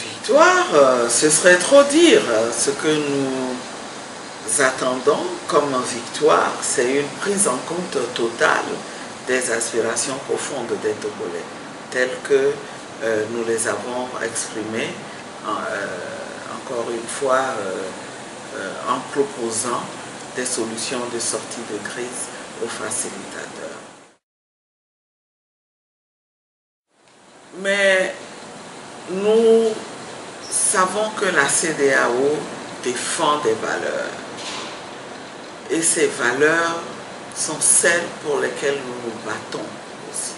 victoire, ce serait trop dire. Ce que nous attendons comme victoire, c'est une prise en compte totale des aspirations profondes des Togolais, telles que nous les avons exprimées, encore une fois, en proposant des solutions de sortie de crise aux facilitateurs. Mais nous savons que la CEDEAO défend des valeurs. Et ces valeurs sont celles pour lesquelles nous nous battons aussi.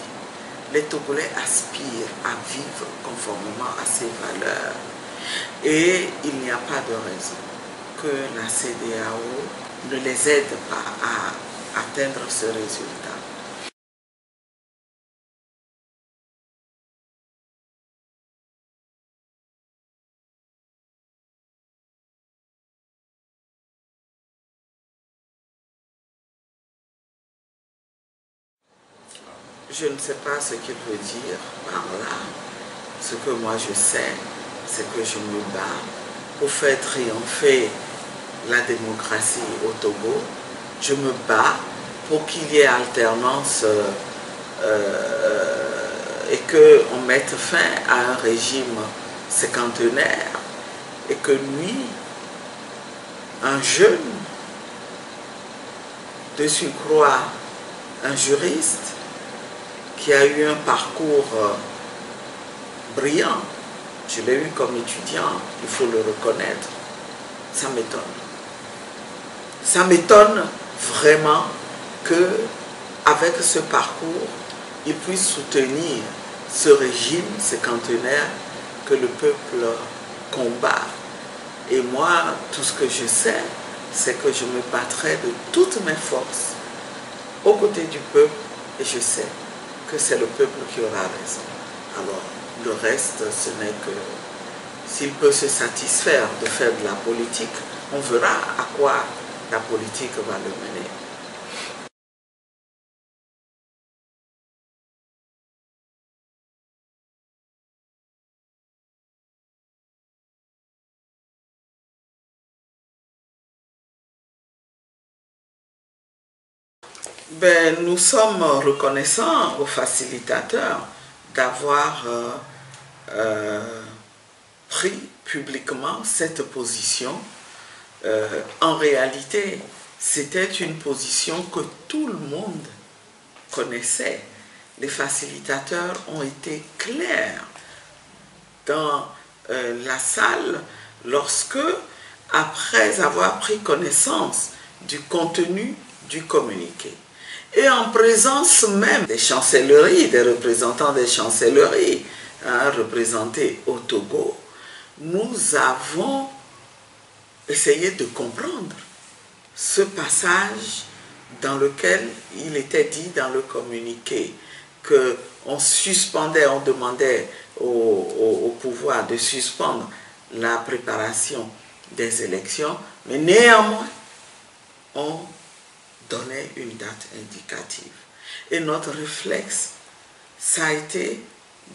Les Togolais aspirent à vivre conformément à ces valeurs. Et il n'y a pas de raison que la CEDEAO ne les aide pas à atteindre ce résultat. Je ne sais pas ce qu'il veut dire par là. Ce que moi je sais, c'est que je me bats pour faire triompher la démocratie au Togo. Je me bats pour qu'il y ait alternance et qu'on mette fin à un régime cinquantenaire et que lui, un jeune, de surcroît un juriste, qui a eu un parcours brillant, je l'ai eu comme étudiant, il faut le reconnaître, ça m'étonne. Ça m'étonne vraiment qu'avec ce parcours, il puisse soutenir ce régime cinquantenaire que le peuple combat. Et moi, tout ce que je sais, c'est que je me battrai de toutes mes forces aux côtés du peuple, et je sais que c'est le peuple qui aura raison. Alors, le reste, ce n'est que s'il peut se satisfaire de faire de la politique, on verra à quoi la politique va le mener. Ben, nous sommes reconnaissants aux facilitateurs d'avoir pris publiquement cette position. En réalité, c'était une position que tout le monde connaissait. Les facilitateurs ont été clairs dans la salle lorsque, après avoir pris connaissance du contenu du communiqué, et en présence même des chancelleries, des représentants des chancelleries représentés au Togo, nous avons essayé de comprendre ce passage dans lequel il était dit dans le communiqué qu'on suspendait, on demandait au pouvoir de suspendre la préparation des élections, mais néanmoins, on donnait une date indicative. Et notre réflexe, ça a été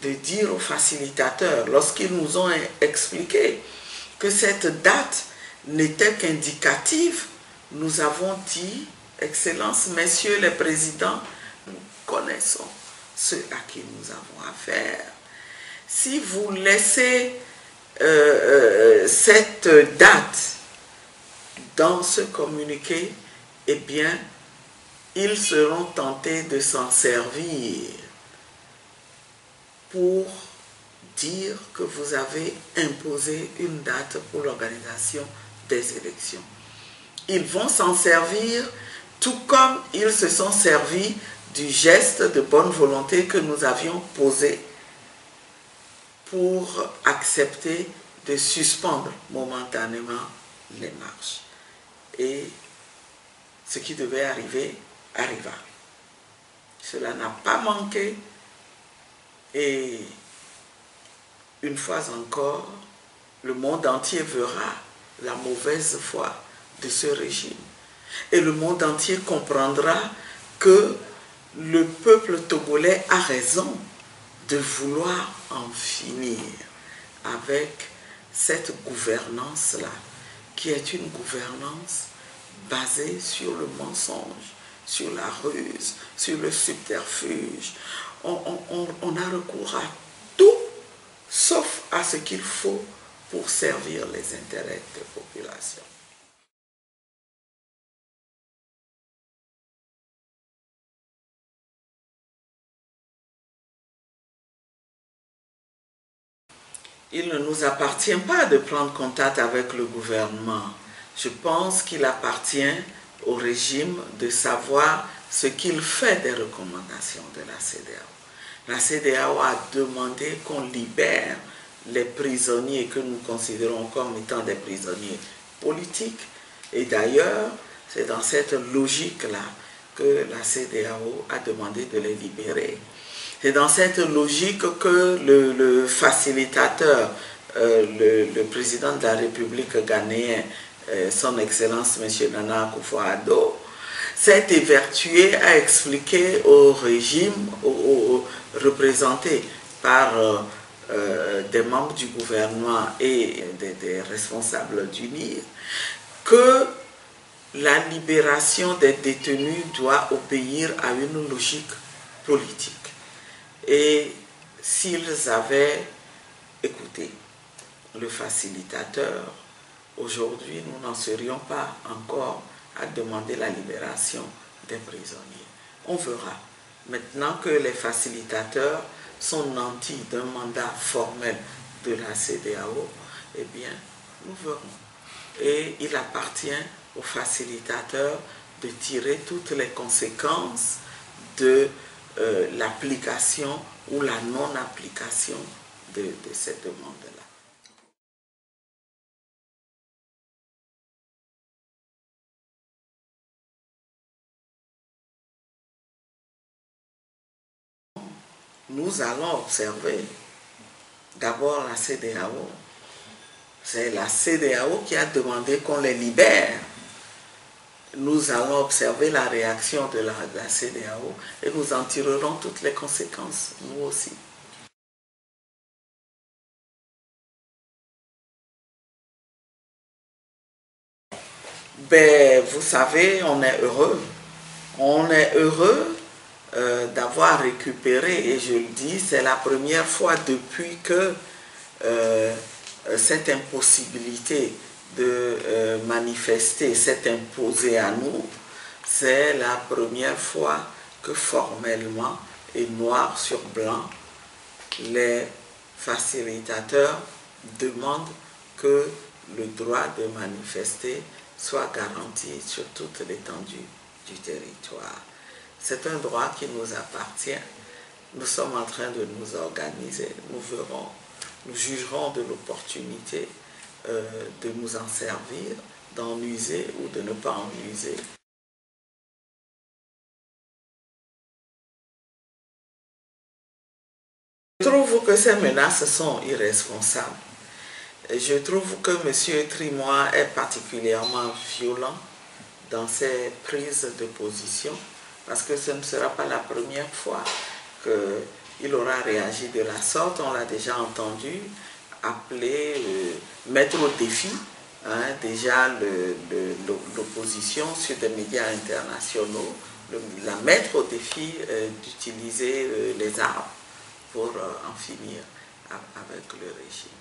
de dire aux facilitateurs, lorsqu'ils nous ont expliqué que cette date n'était qu'indicative, nous avons dit, Excellences, Messieurs les Présidents, nous connaissons ceux à qui nous avons affaire. Si vous laissez cette date dans ce communiqué, eh bien, ils seront tentés de s'en servir pour dire que vous avez imposé une date pour l'organisation des élections. Ils vont s'en servir tout comme ils se sont servis du geste de bonne volonté que nous avions posé pour accepter de suspendre momentanément les marches. Et ce qui devait arriver, arriva. Cela n'a pas manqué. Et une fois encore, le monde entier verra la mauvaise foi de ce régime. Et le monde entier comprendra que le peuple togolais a raison de vouloir en finir avec cette gouvernance-là, qui est une gouvernance basée sur le mensonge, sur la ruse, sur le subterfuge. On a recours à tout, sauf à ce qu'il faut pour servir les intérêts des populations. Il ne nous appartient pas de prendre contact avec le gouvernement. Je pense qu'il appartient au régime de savoir ce qu'il fait des recommandations de la CEDEAO. La CEDEAO a demandé qu'on libère les prisonniers que nous considérons comme étant des prisonniers politiques. Et d'ailleurs, c'est dans cette logique-là que la CEDEAO a demandé de les libérer. C'est dans cette logique que le facilitateur, le président de la République ghanéenne, son Excellence M. Nana Akufo-Addo, s'est évertué à expliquer au régime, représenté par des membres du gouvernement et des responsables du NIR, que la libération des détenus doit obéir à une logique politique. Et s'ils avaient écouté le facilitateur, aujourd'hui nous n'en serions pas encore à demander la libération des prisonniers. On verra. Maintenant que les facilitateurs sont nantis d'un mandat formel de la CEDEAO, eh bien, nous verrons. Et il appartient aux facilitateurs de tirer toutes les conséquences de l'application ou la non-application de cette demande-là. Nous allons observer d'abord la CEDEAO. C'est la CEDEAO qui a demandé qu'on les libère. Nous allons observer la réaction de la CEDEAO et nous en tirerons toutes les conséquences, nous aussi. Ben, vous savez, on est heureux. On est heureux d'avoir récupéré, et je le dis, c'est la première fois depuis que cette impossibilité de manifester s'est imposée à nous. C'est la première fois que formellement et noir sur blanc, les facilitateurs demandent que le droit de manifester soit garanti sur toute l'étendue du territoire. C'est un droit qui nous appartient. Nous sommes en train de nous organiser. Nous verrons, nous jugerons de l'opportunité de nous en servir, d'en user ou de ne pas en user. Je trouve que ces menaces sont irresponsables. Je trouve que M. Trimois est particulièrement violent dans ses prises de position, parce que ce ne sera pas la première fois qu'il aura réagi de la sorte. On l'a déjà entendu appeler, mettre au défi déjà l'opposition sur des médias internationaux, la mettre au défi d'utiliser les armes pour en finir avec le régime.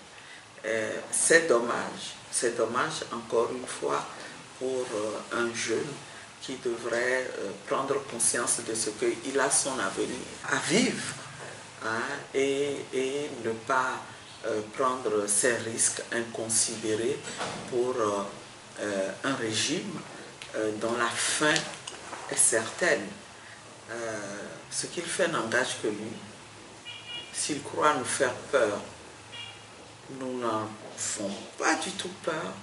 C'est dommage encore une fois pour un jeune qui devrait prendre conscience de ce qu'il a son avenir à vivre et ne pas prendre ces risques inconsidérés pour un régime dont la fin est certaine. Ce qu'il fait n'engage que lui. S'il croit nous faire peur, nous n'en font pas du tout peur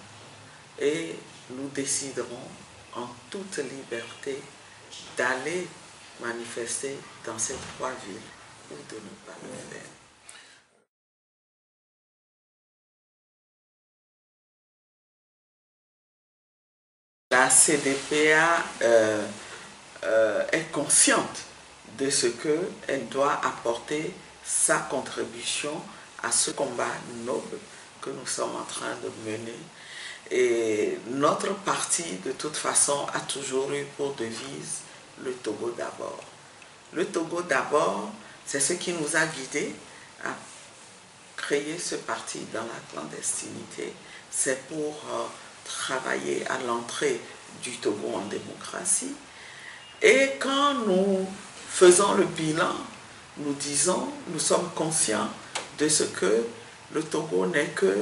et nous déciderons en toute liberté d'aller manifester dans ces trois villes ou de ne pas le faire. La CDPA est consciente de ce qu'elle doit apporter sa contribution à ce combat noble que nous sommes en train de mener. Et notre parti, de toute façon, a toujours eu pour devise le Togo d'abord. Le Togo d'abord, c'est ce qui nous a guidés à créer ce parti dans la clandestinité. C'est pour travailler à l'entrée du Togo en démocratie. Et quand nous faisons le bilan, nous disons, nous sommes conscients de ce que le Togo n'est que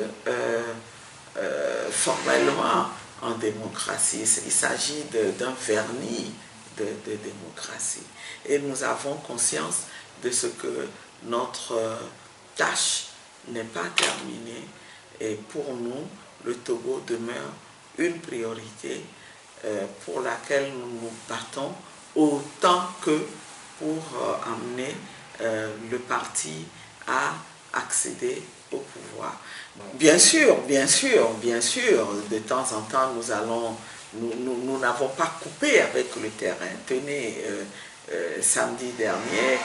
formellement en démocratie. Il s'agit d'un vernis de démocratie. Et nous avons conscience de ce que notre tâche n'est pas terminée. Et pour nous, le Togo demeure une priorité pour laquelle nous nous battons autant que pour amener le parti à accéder au pouvoir. Bien sûr, de temps en temps, nous n'avons pas coupé avec le terrain. Tenez, samedi dernier,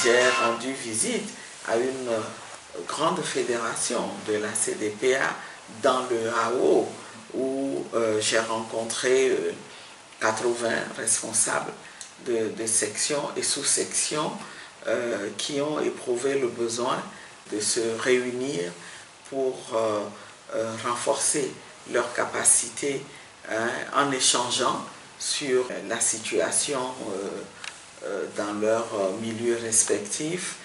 j'ai rendu visite à une grande fédération de la CDPA dans le AO, où j'ai rencontré 80 responsables de sections et sous-sections qui ont éprouvé le besoin de se réunir pour renforcer leur capacité en échangeant sur la situation dans leur milieu respectif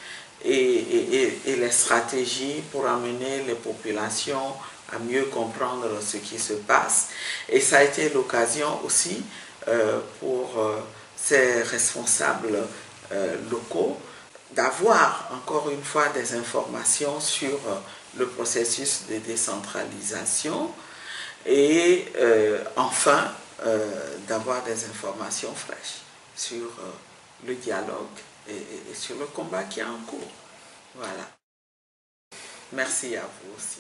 et les stratégies pour amener les populations à mieux comprendre ce qui se passe. Et ça a été l'occasion aussi pour ces responsables locaux d'avoir encore une fois des informations sur le processus de décentralisation et enfin d'avoir des informations fraîches sur le dialogue et sur le combat qui est en cours. Voilà. Merci à vous aussi.